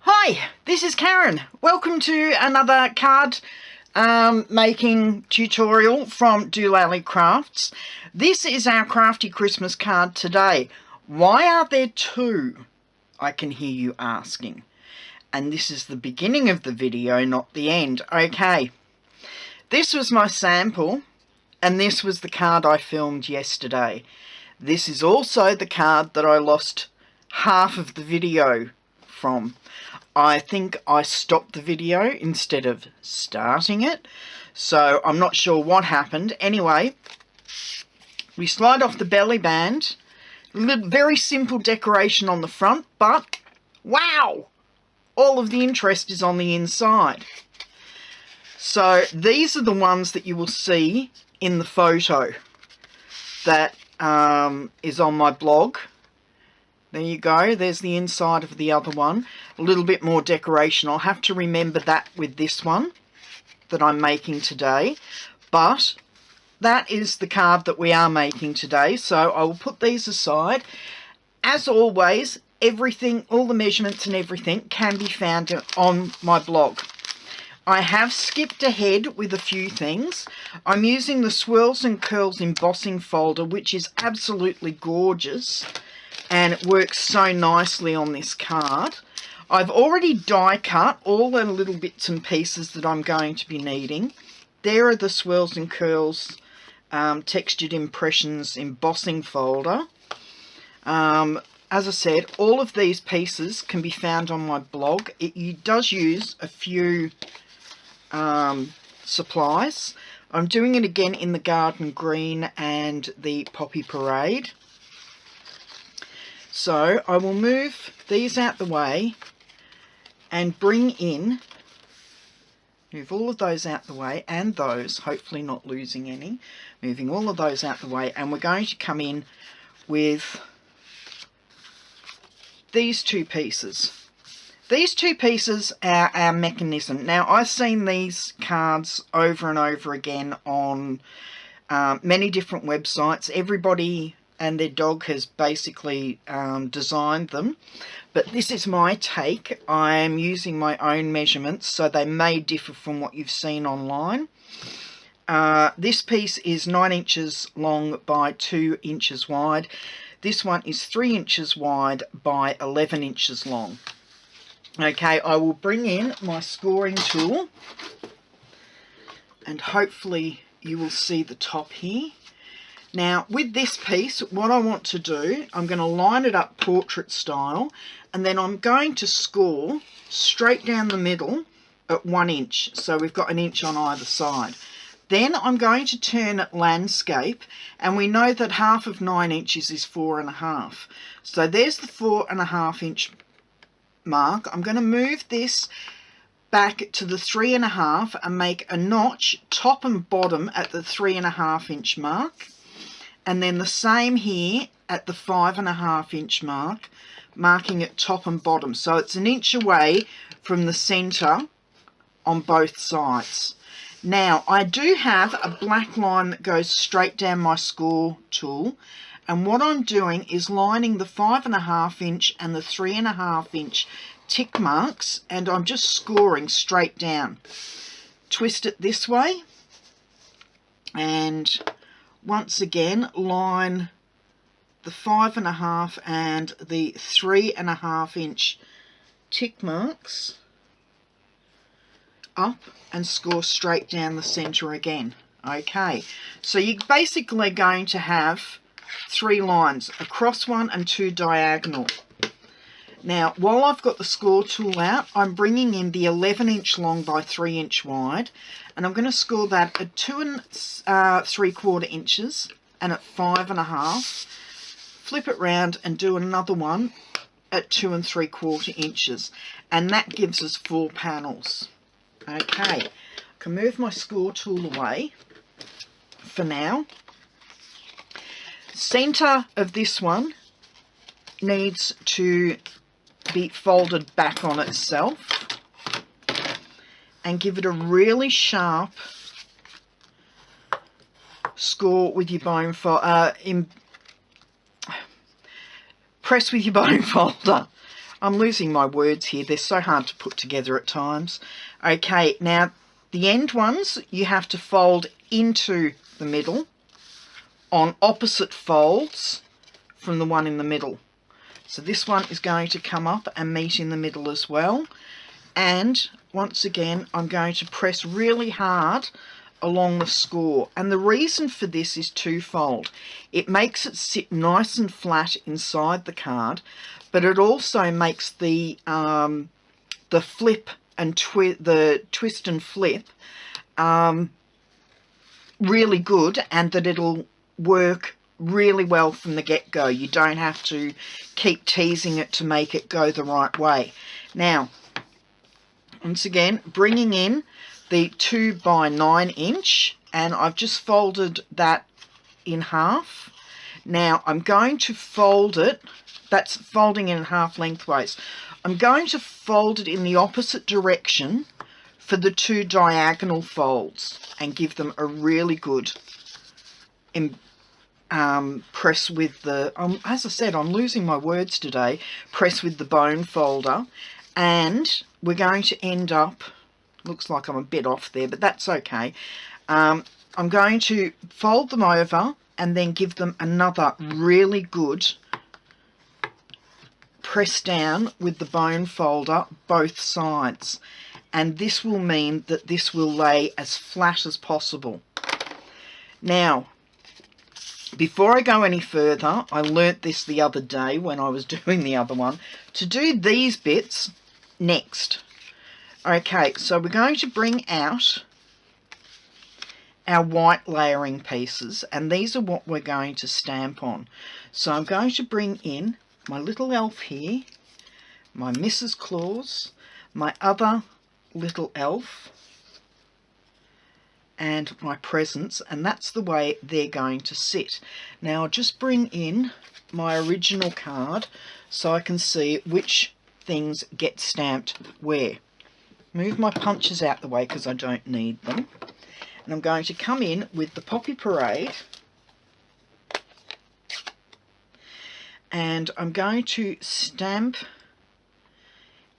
Hi, this is Karen. Welcome to another card making tutorial from dolallycrafts. This is our crafty Christmas card today. Why are there two? I can hear you asking. And this is the beginning of the video, not the end. Okay, this was my sample and this was the card I filmed yesterday. This is also the card that I lost half of the video from. I think I stopped the video instead of starting it, so I'm not sure what happened. Anyway, we slide off the belly band. Very simple decoration on the front, but wow, all of the interest is on the inside. So these are the ones that you will see in the photo that is on my blog. There you go, there's the inside of the other one. A little bit more decoration. I'll have to remember that with this one that I'm making today. But that is the card that we are making today. So I will put these aside. As always, everything, all the measurements and everything can be found on my blog. I have skipped ahead with a few things. I'm using the Swirls and Curls embossing folder, which is absolutely gorgeous. And it works so nicely on this card. I've already die cut all the little bits and pieces that I'm going to be needing. There are the Swirls and Curls Textured Impressions embossing folder. As I said, all of these pieces can be found on my blog. It does use a few supplies. I'm doing it again in the Garden Green and the Poppy Parade. So I will move these out the way and bring in, move all of those out the way and those, hopefully not losing any, moving all of those out the way, and we're going to come in with these two pieces. These two pieces are our mechanism. Now I've seen these cards over and over again on many different websites. Everybody and their dog has basically designed them, but this is my take. I am using my own measurements, so they may differ from what you've seen online. This piece is 9 inches long by 2 inches wide. This one is 3 inches wide by 11 inches long. Okay, I will bring in my scoring tool and hopefully you will see the top here. Now, with this piece, what I want to do, I'm going to line it up portrait style, and then I'm going to score straight down the middle at 1 inch. So we've got 1 inch on either side. Then I'm going to turn it landscape, and we know that half of 9 inches is 4.5. So there's the 4.5 inch mark. I'm going to move this back to the 3.5 and make a notch top and bottom at the 3.5 inch mark. And then the same here at the 5.5 inch mark, marking it top and bottom. So it's 1 inch away from the centre on both sides. Now, I do have a black line that goes straight down my score tool. And what I'm doing is lining the 5.5 inch and the 3.5 inch tick marks. And I'm just scoring straight down. Twist it this way. And once again, line the 5.5 and the 3.5 inch tick marks up and score straight down the centre again. Okay, so you're basically going to have 3 lines, a cross one and 2 diagonal. Now, while I've got the score tool out, I'm bringing in the 11 inch long by 3 inch wide, and I'm going to score that at 2 3/4 inches and at 5.5. Flip it round and do another one at 2 3/4 inches, and that gives us 4 panels. Okay, I can move my score tool away for now. Centre of this one needs to be folded back on itself and give it a really sharp score with your bone folder. Press with your bone folder. I'm losing my words here. They're so hard to put together at times. Okay, now the end ones you have to fold into the middle on opposite folds from the one in the middle. So this one is going to come up and meet in the middle as well. And once again, I'm going to press really hard along the score. And the reason for this is twofold. It makes it sit nice and flat inside the card, but it also makes the flip and the twist and flip really good, and that it'll work really well from the get-go. You don't have to keep teasing it to make it go the right way. Now, once again, bringing in the 2 by 9 inch, and I've just folded that in half. Now I'm going to fold it, that's folding in half lengthways. I'm going to fold it in the opposite direction for the 2 diagonal folds and give them a really good press with the, as I said, I'm losing my words today, press with the bone folder. And we're going to end up, looks like I'm a bit off there, but that's okay. I'm going to fold them over and then give them another really good press down with the bone folder both sides. And this will mean that this will lay as flat as possible. Now, before I go any further, I learnt this the other day when I was doing the other one, to do these bits next. Okay, so we're going to bring out our white layering pieces, and these are what we're going to stamp on. So I'm going to bring in my little elf here, my Mrs. Claus, my other little elf, and my presents, and that's the way they're going to sit. Now I'll just bring in my original card so I can see which things get stamped where. Move my punches out the way because I don't need them. And I'm going to come in with the Poppy Parade, and I'm going to stamp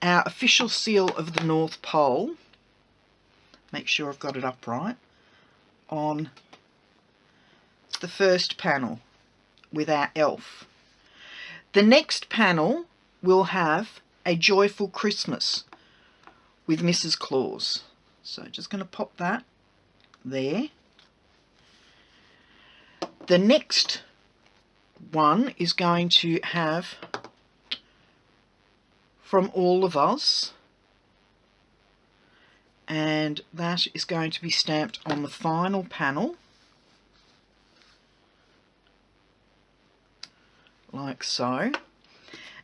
our official seal of the North Pole, make sure I've got it upright, on the first panel with our elf. The next panel will have a Joyful Christmas with Mrs. Claus. So just going to pop that there. The next one is going to have From All of Us, and that is going to be stamped on the final panel like so.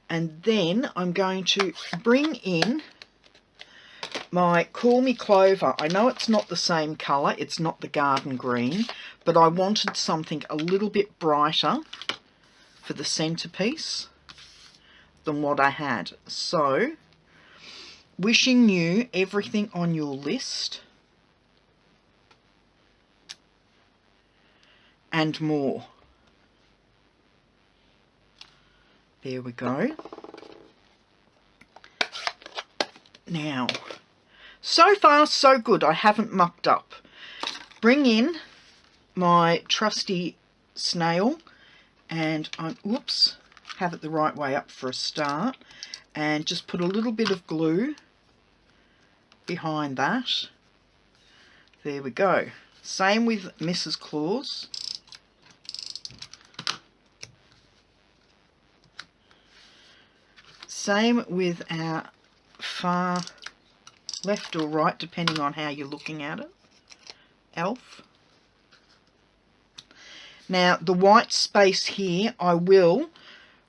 And then I'm going to bring in my Call Me Clover. I know it's not the same colour, it's not the garden green, but I wanted something a little bit brighter for the centrepiece than what I had. So, wishing you everything on your list and more. There we go. Now, so far so good. I haven't mucked up. Bring in my trusty snail, and whoops, have it the right way up for a start, and just put a little bit of glue behind that. There we go. Same with Mrs. Claus. Same with our far left or right, depending on how you're looking at it, elf. Now the white space here, I will,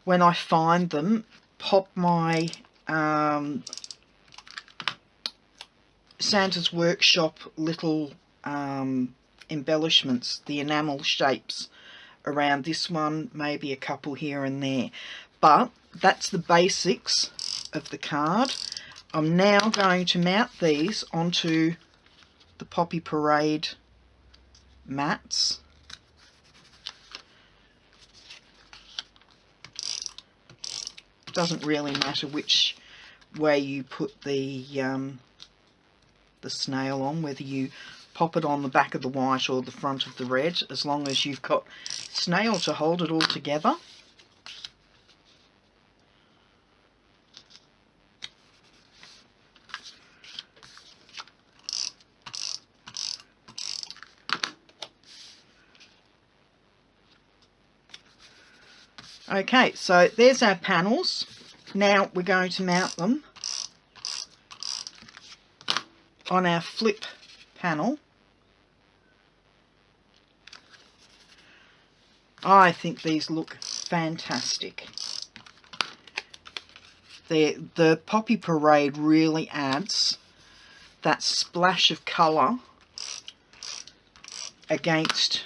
when I find them, pop my Santa's Workshop little embellishments, the enamel shapes around this one, maybe a couple here and there. But that's the basics of the card. I'm now going to mount these onto the Poppy Parade mats. Doesn't really matter which way you put the snail on, whether you pop it on the back of the white or the front of the red, as long as you've got snail to hold it all together. Okay, so there's our panels. Now we're going to mount them on our flip panel. I think these look fantastic. The Poppy Parade really adds that splash of colour against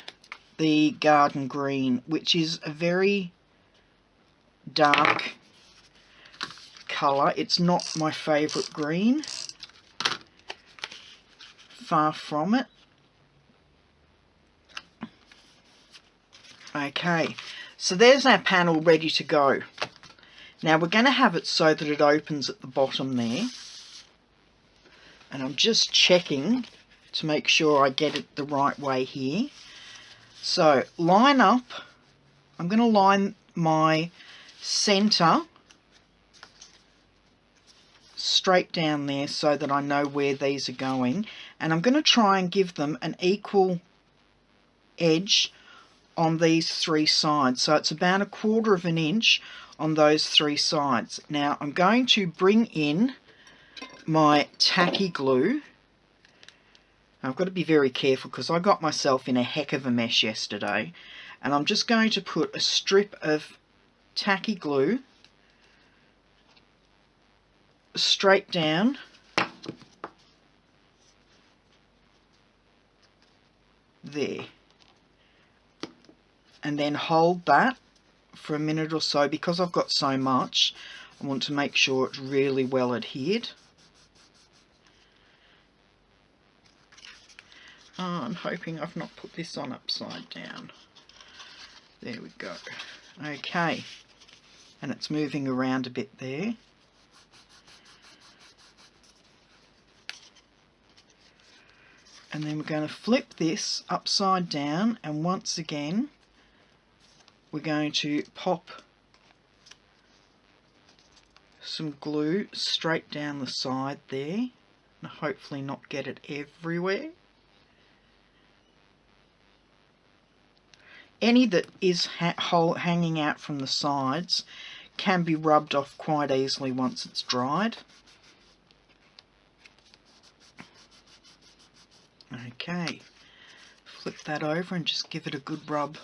the garden green, which is a very dark colour. It's not my favourite green, far from it. Okay, so there's our panel ready to go. Now we're going to have it so that it opens at the bottom there, and I'm just checking to make sure I get it the right way here. So line up, I'm going to line my centre straight down there so that I know where these are going, and I'm going to try and give them an equal edge on these three sides, so it's about 1/4 of an inch on those three sides. Now I'm going to bring in my tacky glue. I've got to be very careful because I got myself in a heck of a mess yesterday, and I'm just going to put a strip of tacky glue straight down there, and then hold that for a minute or so. Because I've got so much, I want to make sure it's really well adhered. Oh, I'm hoping I've not put this on upside down. There we go. Okay, and it's moving around a bit there. And then we're going to flip this upside down, and once again we're going to pop some glue straight down the side there, and hopefully not get it everywhere. Any that is hanging out from the sides can be rubbed off quite easily once it's dried. Okay, flip that over and just give it a good rub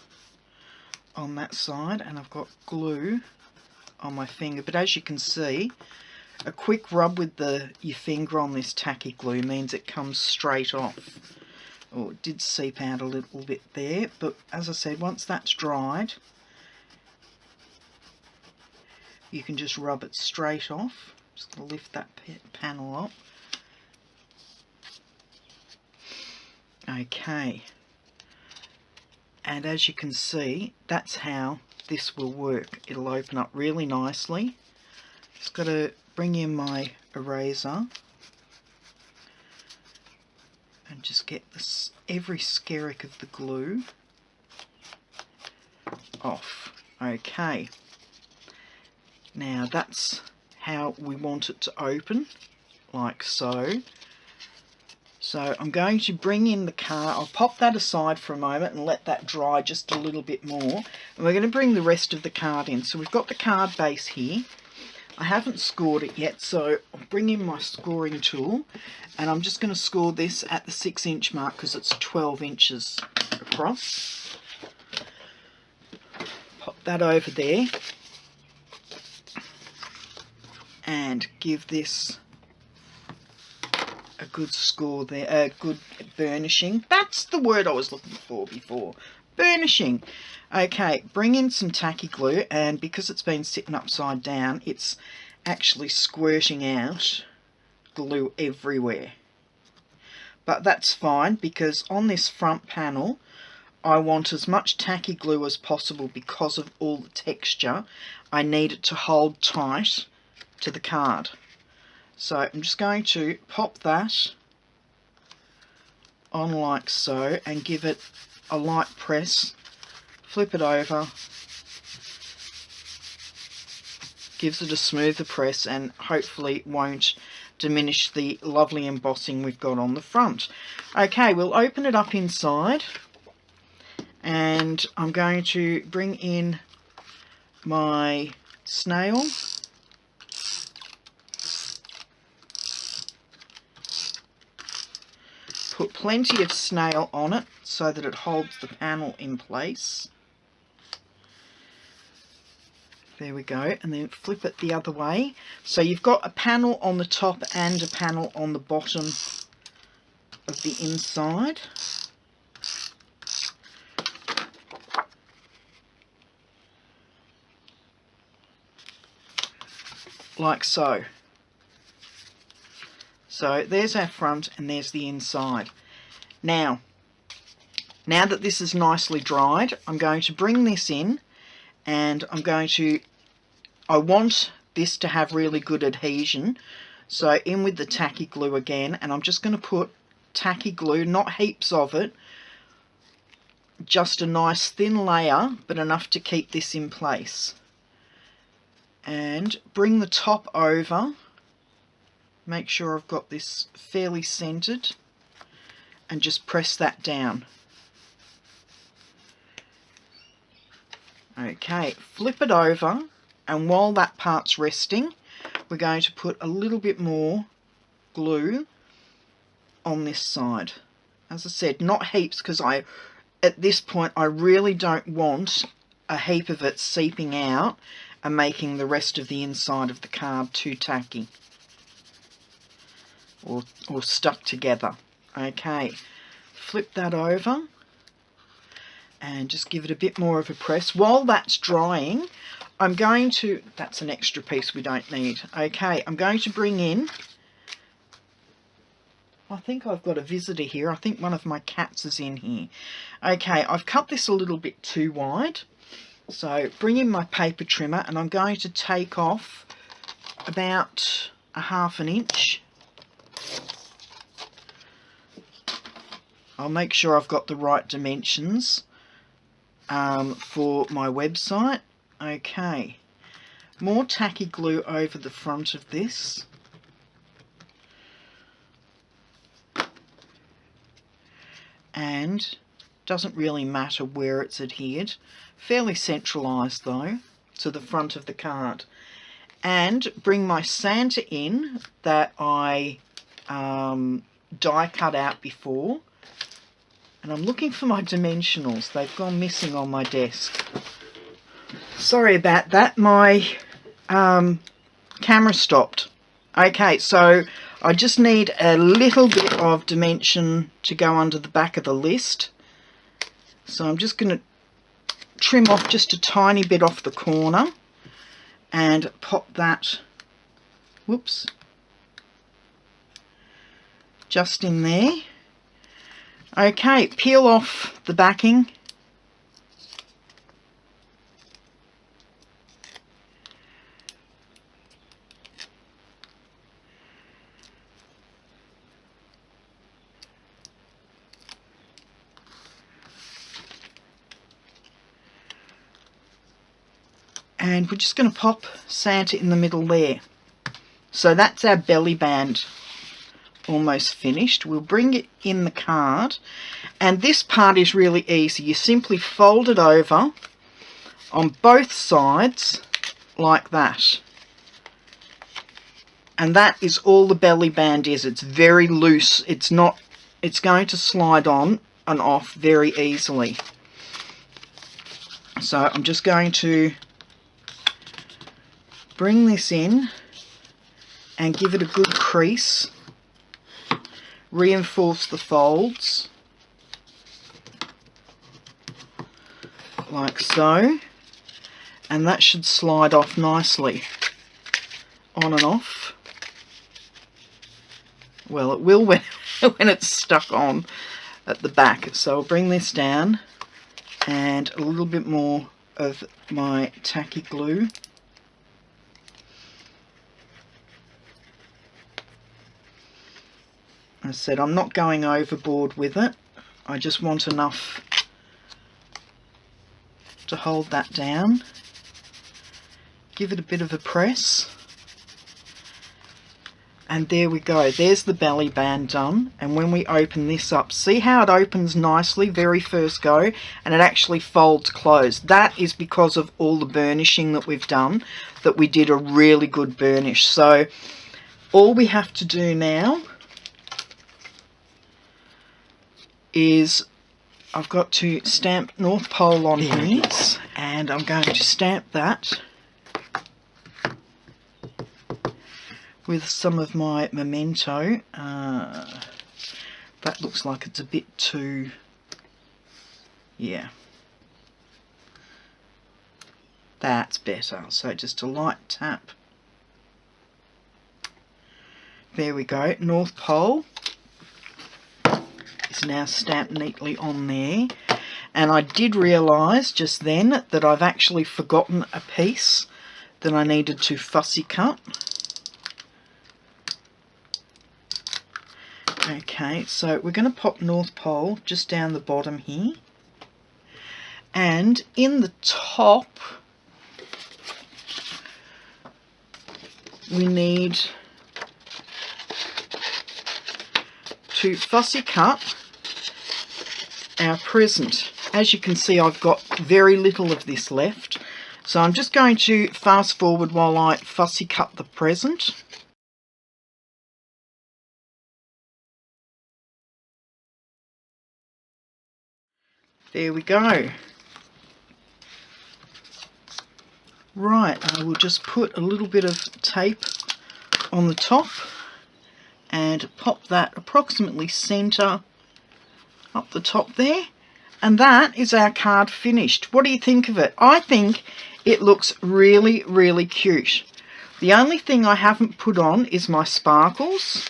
on that side, and I've got glue on my finger, but as you can see, a quick rub with your finger on this tacky glue means it comes straight off. Oh, it did seep out a little bit there, but as I said, once that's dried, you can just rub it straight off. Just going to lift that panel up. Okay, and as you can see, that's how this will work. It'll open up really nicely. Just got to bring in my eraser and just get this, every skerrick of the glue off. Okay, now that's how we want it to open, like so. So I'm going to bring in the card. I'll pop that aside for a moment and let that dry just a little bit more. And we're going to bring the rest of the card in. So we've got the card base here. I haven't scored it yet, so I'll bring in my scoring tool. And I'm just going to score this at the 6-inch mark because it's 12 inches across. Pop that over there. And give this a good score there, a good burnishing. That's the word I was looking for before. Burnishing. Okay, bring in some tacky glue, and because it's been sitting upside down, it's actually squirting out glue everywhere. But that's fine, because on this front panel, I want as much tacky glue as possible because of all the texture. I need it to hold tight to the card. So I'm just going to pop that on like so and give it a light press, flip it over, gives it a smoother press, and hopefully won't diminish the lovely embossing we've got on the front. Okay, we'll open it up inside, and I'm going to bring in my snail. Put plenty of snail on it so that it holds the panel in place. There we go, and then flip it the other way. So you've got a panel on the top and a panel on the bottom of the inside. Like so. So there's our front and there's the inside. Now that this is nicely dried, I'm going to bring this in, and I want this to have really good adhesion. So in with the tacky glue again, and I'm just going to put tacky glue, not heaps of it, just a nice thin layer, but enough to keep this in place. And bring the top over, make sure I've got this fairly centered, and just press that down. Okay, flip it over, and while that part's resting, we're going to put a little bit more glue on this side. As I said, not heaps, because at this point I really don't want a heap of it seeping out and making the rest of the inside of the card too tacky or stuck together. Okay, flip that over and just give it a bit more of a press. While that's drying, I'm going to, that's an extra piece we don't need. Okay, I'm going to bring in, I think I've got a visitor here. I think one of my cats is in here. Okay, I've cut this a little bit too wide. So bring in my paper trimmer, and I'm going to take off about a ½ an inch. I'll make sure I've got the right dimensions for my website. Okay, more tacky glue over the front of this. And doesn't really matter where it's adhered. Fairly centralised though to the front of the card. And bring my Santa in that I die cut out before. And I'm looking for my dimensionals. They've gone missing on my desk. Sorry about that. My camera stopped. Okay, so I just need a little bit of dimension to go under the back of the list. So I'm just going to trim off just a tiny bit off the corner and pop that, whoops, just in there. Okay, peel off the backing. And we're just going to pop Santa in the middle there. So that's our belly band almost finished. We'll bring it in the card, and this part is really easy. You simply fold it over on both sides like that, and that is all the belly band is. It's very loose. It's going to slide on and off very easily. So I'm just going to bring this in and give it a good crease. Reinforce the folds like so, and that should slide off nicely on and off. Well, it will when it's stuck on at the back. So I'll bring this down and a little bit more of my tacky glue. As I said, I'm not going overboard with it. I just want enough to hold that down. Give it a bit of a press. And there we go. There's the belly band done. And when we open this up, see how it opens nicely very first go, and it actually folds closed. That is because of all the burnishing that we've done, that we did a really good burnish. So all we have to do now is I've got to stamp North Pole on here, and I'm going to stamp that with some of my Memento. That looks like it's a bit too, yeah, that's better. So just a light tap. There we go. North Pole is now stamped neatly on there. And I did realise just then that I've actually forgotten a piece that I needed to fussy cut. Okay, so we're going to pop North Pole just down the bottom here, and in the top we need to fussy cut our present. As you can see, I've got very little of this left, so I'm just going to fast forward while I fussy cut the present. There we go. Right, I will just put a little bit of tape on the top and pop that approximately centre up the top there. And that is our card finished. What do you think of it? I think it looks really, really cute. The only thing I haven't put on is my sparkles.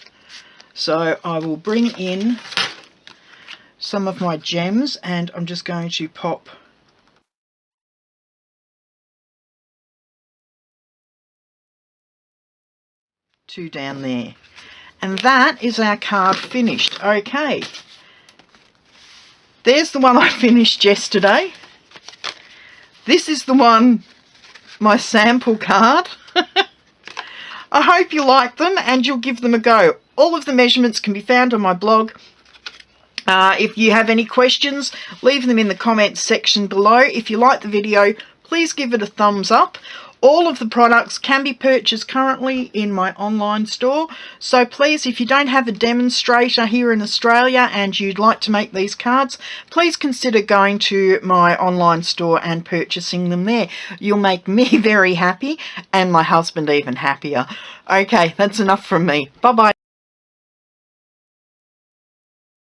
So I will bring in some of my gems, and I'm just going to pop two down there. And that is our card finished. Okay. There's the one I finished yesterday. This is the one, my sample card. I hope you like them and you'll give them a go. All of the measurements can be found on my blog. If you have any questions, leave them in the comments section below. If you like the video, please give it a thumbs up. All of the products can be purchased currently in my online store. So please, if you don't have a demonstrator here in Australia and you'd like to make these cards, please consider going to my online store and purchasing them there. You'll make me very happy and my husband even happier. Okay, that's enough from me. Bye-bye.